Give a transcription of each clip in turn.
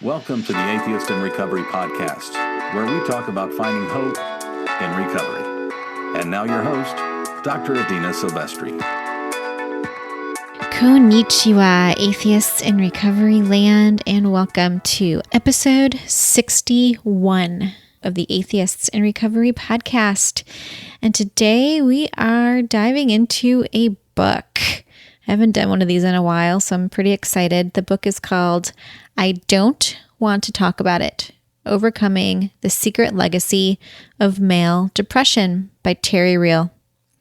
Welcome to the Atheist in Recovery podcast, where we talk about finding hope in recovery. And now your host, Dr. Adina Silvestri. Konnichiwa, Atheists in Recovery land, and welcome to episode 61 of the Atheists in Recovery podcast. And today we are diving into a book. I haven't done one of these in a while, so I'm pretty excited. The book is called I Don't Want to Talk About It, Overcoming the Secret Legacy of Male Depression by Terry Real.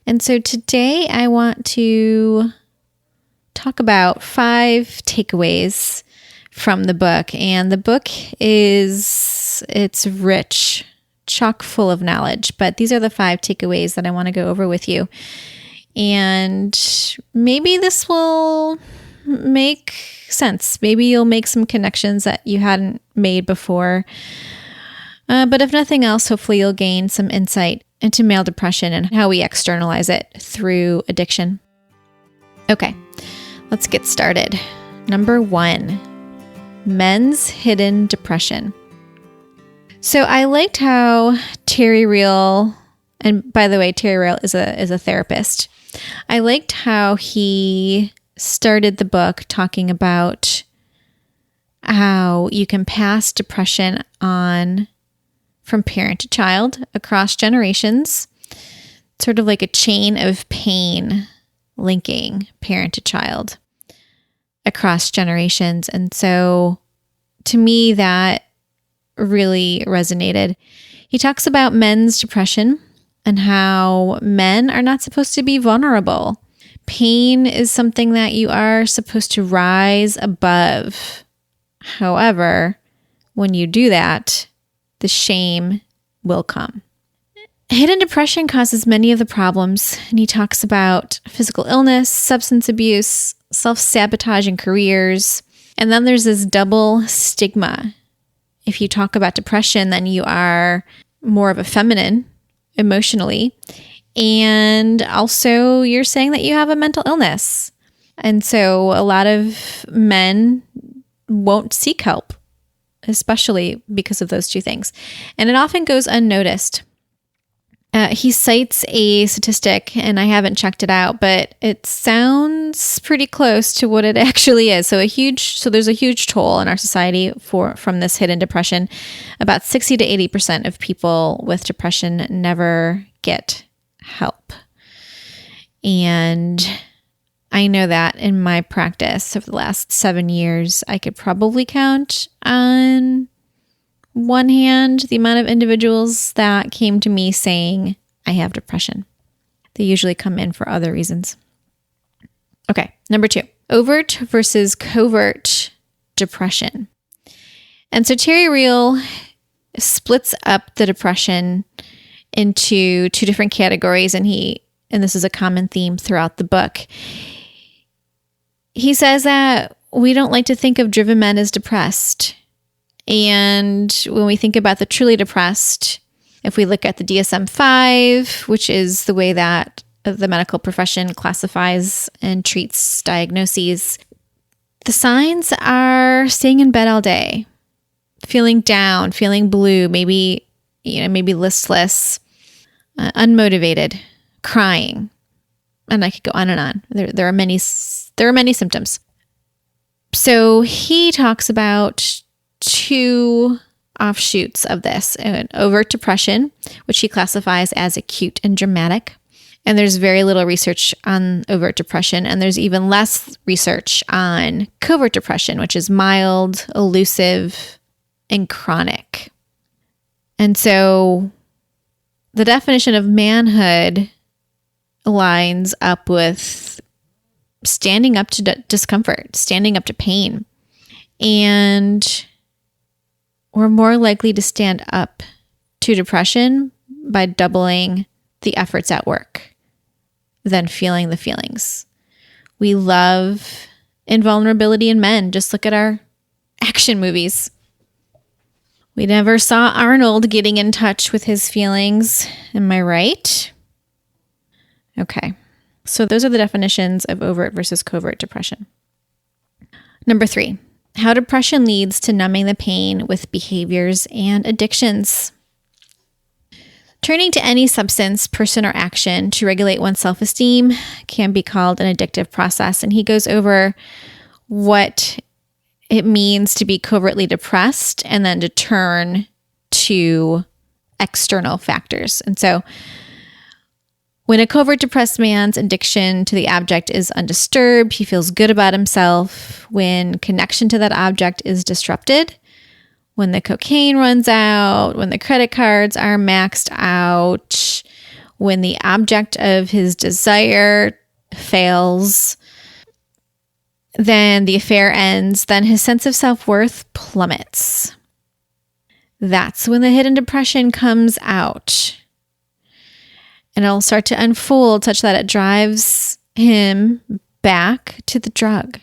And so today I want to talk about 5 takeaways from the book. And the book it's rich, chock full of knowledge, but these are the 5 takeaways that I want to go over with you. And maybe this will make sense. Maybe you'll make some connections that you hadn't made before. But if nothing else, hopefully you'll gain some insight into male depression and how we externalize it through addiction. Okay, let's get started. Number 1, men's hidden depression. So I liked how Terry Real, and by the way, Terry Real is a therapist. I liked how he started the book talking about how you can pass depression on from parent to child across generations, sort of like a chain of pain linking parent to child across generations. And so to me, that really resonated. He talks about men's depression and how men are not supposed to be vulnerable. Pain is something that you are supposed to rise above. However, when you do that, the shame will come. Hidden depression causes many of the problems, and he talks about physical illness, substance abuse, self-sabotage in careers, and then there's this double stigma. If you talk about depression, then you are more of a feminine emotionally, and also you're saying that you have a mental illness. And so a lot of men won't seek help, especially because of those two things. And it often goes unnoticed. He cites a statistic, and I haven't checked it out, but it sounds pretty close to what it actually is. So there's a huge toll in our society from this hidden depression. About 60 to 80% of people with depression never get help. And I know that in my practice over the last 7 years, I could probably count on one hand the amount of individuals that came to me saying, I have depression. They usually come in for other reasons. Okay, number 2, overt versus covert depression. And so Terry Real splits up the depression into 2 different categories, and this is a common theme throughout the book. He says that we don't like to think of driven men as depressed. And when we think about the truly depressed, if we look at the DSM-5, which is the way that the medical profession classifies and treats diagnoses, the signs are staying in bed all day, feeling down, feeling blue, maybe listless, unmotivated, crying, and I could go on and on. There are many symptoms. So he talks about 2 offshoots of this: an overt depression, which he classifies as acute and dramatic. And there's very little research on overt depression, and there's even less research on covert depression, which is mild, elusive, and chronic. And so the definition of manhood lines up with standing up to discomfort, standing up to pain. And we're more likely to stand up to depression by doubling the efforts at work than feeling the feelings. We love invulnerability in men. Just look at our action movies. We never saw Arnold getting in touch with his feelings. Am I right? Okay. So those are the definitions of overt versus covert depression. Number 3, how depression leads to numbing the pain with behaviors and addictions. Turning to any substance, person, or action to regulate one's self-esteem can be called an addictive process. And he goes over what it means to be covertly depressed and then to turn to external factors. And so when a covert depressed man's addiction to the object is undisturbed, he feels good about himself. When connection to that object is disrupted, when the cocaine runs out, when the credit cards are maxed out, when the object of his desire fails, then the affair ends, then his sense of self-worth plummets. That's when the hidden depression comes out. And it'll start to unfold such that it drives him back to the drug,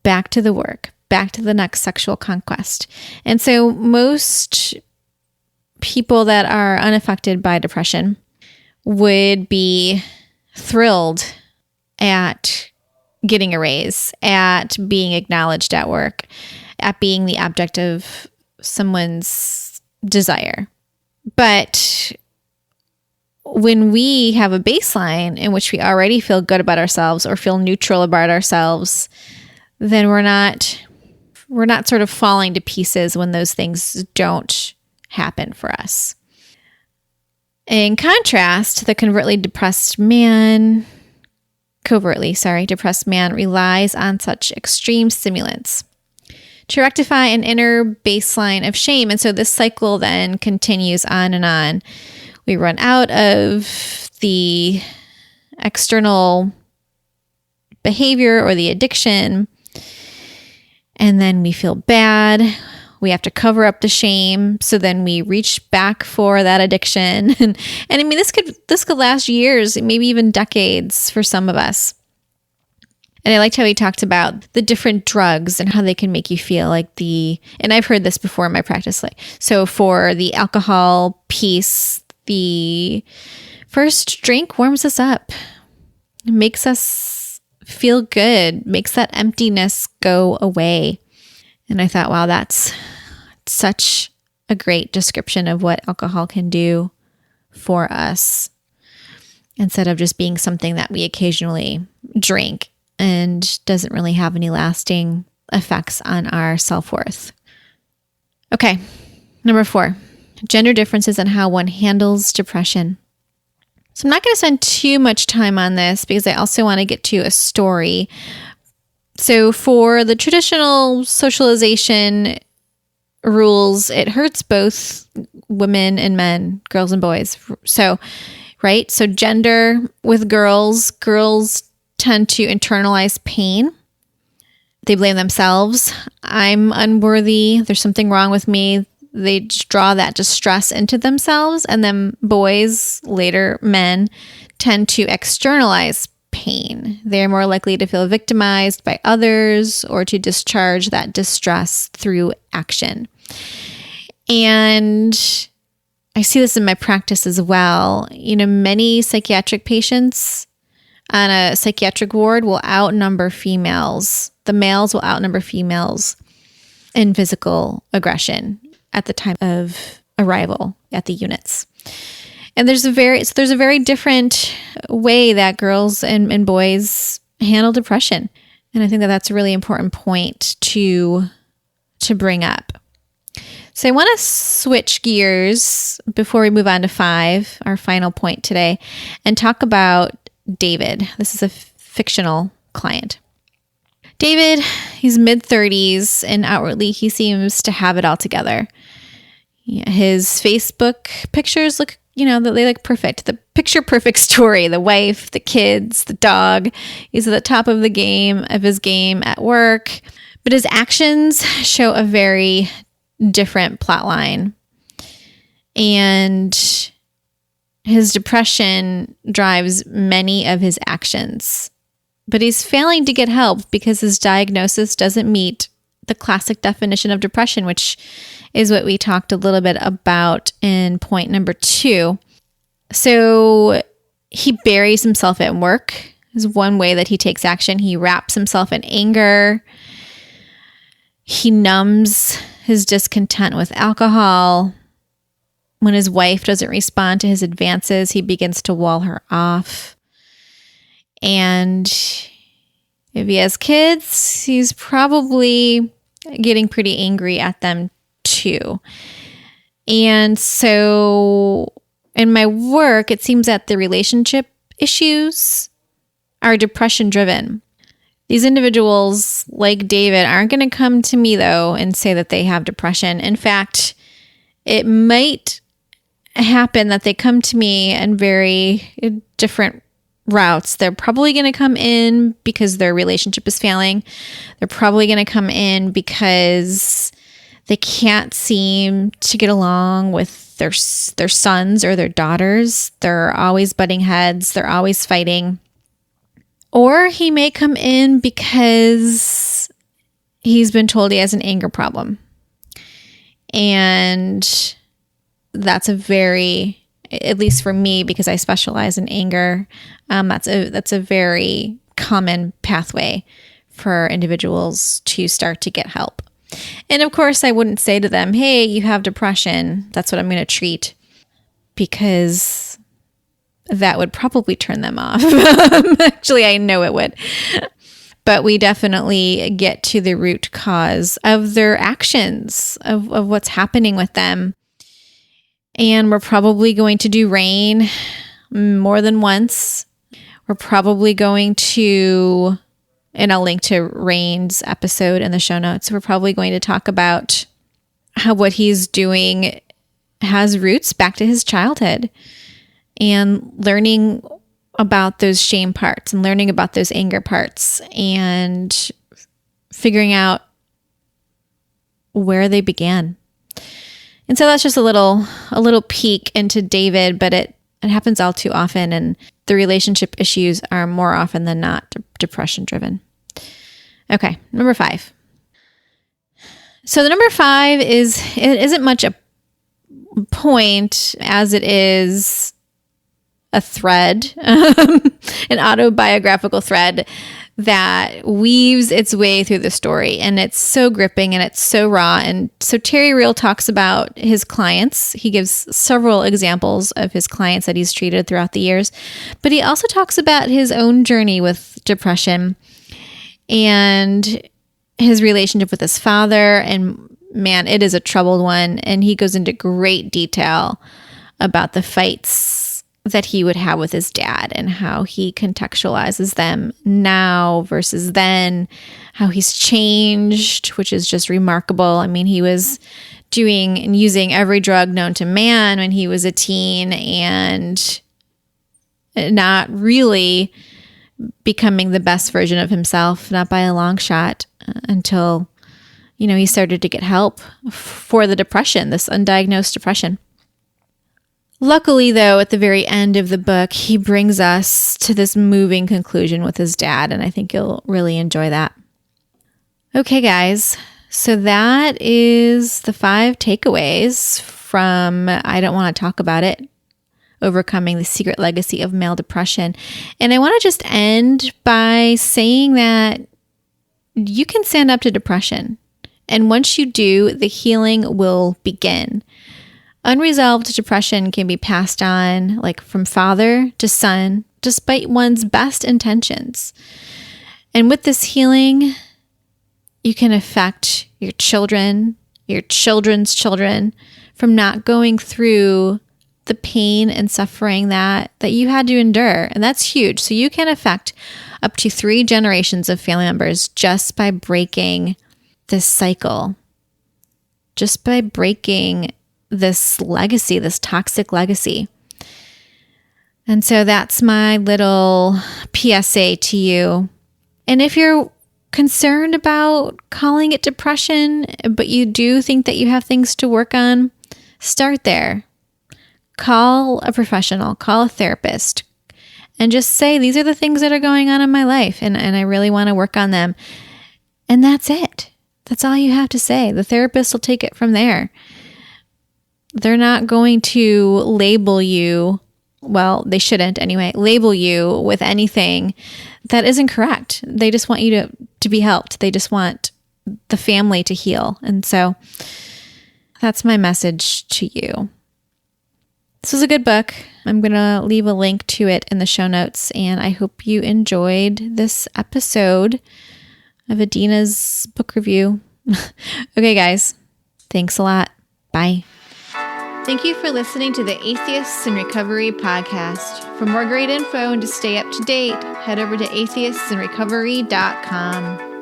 back to the work, back to the next sexual conquest. And so most people that are unaffected by depression would be thrilled at getting a raise, at being acknowledged at work, at being the object of someone's desire. But when we have a baseline in which we already feel good about ourselves or feel neutral about ourselves, then we're not sort of falling to pieces when those things don't happen for us. In contrast, the covertly depressed man relies on such extreme stimulants to rectify an inner baseline of shame. And so this cycle then continues on and on. We run out of the external behavior or the addiction, and then we feel bad. We have to cover up the shame. So then we reach back for that addiction. And I mean, this could last years, maybe even decades for some of us. And I liked how he talked about the different drugs and how they can make you feel like and I've heard this before in my practice. So for the alcohol piece, the first drink warms us up, makes us feel good, makes that emptiness go away. And I thought, wow, that's such a great description of what alcohol can do for us, instead of just being something that we occasionally drink and doesn't really have any lasting effects on our self-worth. Okay, number 4. Gender differences in how one handles depression. So I'm not going to spend too much time on this because I also want to get to a story. So for the traditional socialization rules, it hurts both women and men, girls and boys. So, right? So gender with girls tend to internalize pain. They blame themselves. I'm unworthy. There's something wrong with me. They draw that distress into themselves. And then boys, later men, tend to externalize pain. They're more likely to feel victimized by others or to discharge that distress through action. And I see this in my practice as well. Many psychiatric patients on a psychiatric ward will outnumber females. The males will outnumber females in physical aggression at the time of arrival at the units. And there's a very different way that girls and boys handle depression. And I think that that's a really important point to bring up. So I want to switch gears before we move on to 5, our final point today, and talk about David. This is a fictional client. David, he's mid-30s, and outwardly he seems to have it all together. His Facebook pictures look, they look perfect. The picture perfect story, the wife, the kids, the dog. He's at the top of his game at work. But his actions show a very different plot line. And his depression drives many of his actions. But he's failing to get help because his diagnosis doesn't meet the classic definition of depression, which is what we talked a little bit about in point number 2. So he buries himself at work is one way that he takes action. He wraps himself in anger. He numbs his discontent with alcohol. When his wife doesn't respond to his advances, he begins to wall her off. And if he has kids, he's probably getting pretty angry at them too. And so in my work, it seems that the relationship issues are depression driven. These individuals, like David, aren't going to come to me, though, and say that they have depression. In fact, it might happen that they come to me in very different routes. They're probably going to come in because their relationship is failing. They're probably going to come in because they can't seem to get along with their sons or their daughters. They're always butting heads. They're always fighting. Or he may come in because he's been told he has an anger problem. And that's a very, at least for me, because I specialize in anger, that's a very common pathway for individuals to start to get help. And of course, I wouldn't say to them, hey, you have depression. That's what I'm going to treat, because that would probably turn them off. Actually, I know it would. But we definitely get to the root cause of their actions, of what's happening with them. And we're probably going to do RAIN more than once. We're probably going to, and I'll link to RAIN's episode in the show notes. We're probably going to talk about how what he's doing has roots back to his childhood, and learning about those shame parts and learning about those anger parts and figuring out where they began. And so that's just a little peek into David, but it happens all too often, and the relationship issues are more often than not depression driven. Okay, number 5. So the number 5 it isn't much a point as it is a thread, an autobiographical thread that weaves its way through the story. And it's so gripping and it's so raw. And so Terry Real talks about his clients. He gives several examples of his clients that he's treated throughout the years. But he also talks about his own journey with depression and his relationship with his father. And man, it is a troubled one. And he goes into great detail about the fights that he would have with his dad and how he contextualizes them now versus then, how he's changed, which is just remarkable. I mean, he was doing and using every drug known to man when he was a teen and not really becoming the best version of himself, not by a long shot, until, he started to get help for the depression, this undiagnosed depression. Luckily, though, at the very end of the book, he brings us to this moving conclusion with his dad, and I think you'll really enjoy that. Okay, guys, so that is the 5 takeaways from I Don't Want to Talk About It, Overcoming the Secret Legacy of Male Depression. And I want to just end by saying that you can stand up to depression, and once you do, the healing will begin. Unresolved depression can be passed on, like from father to son, despite one's best intentions. And with this healing, you can affect your children, your children's children, from not going through the pain and suffering that you had to endure. And that's huge. So you can affect up to 3 generations of family members just by breaking this cycle, just by breaking this legacy, this toxic legacy. And so that's my little PSA to you. And if you're concerned about calling it depression, but you do think that you have things to work on, start there. Call a professional, call a therapist, and just say, these are the things that are going on in my life, and I really want to work on them. And that's it. That's all you have to say. The therapist will take it from there. They're not going to label you, well, they shouldn't anyway, label you with anything that isn't correct. They just want you to be helped. They just want the family to heal. And so that's my message to you. This was a good book. I'm going to leave a link to it in the show notes, and I hope you enjoyed this episode of Adina's book review. Okay, guys. Thanks a lot. Bye. Thank you for listening to the Atheists in Recovery podcast. For more great info and to stay up to date, head over to atheistsandrecovery.com.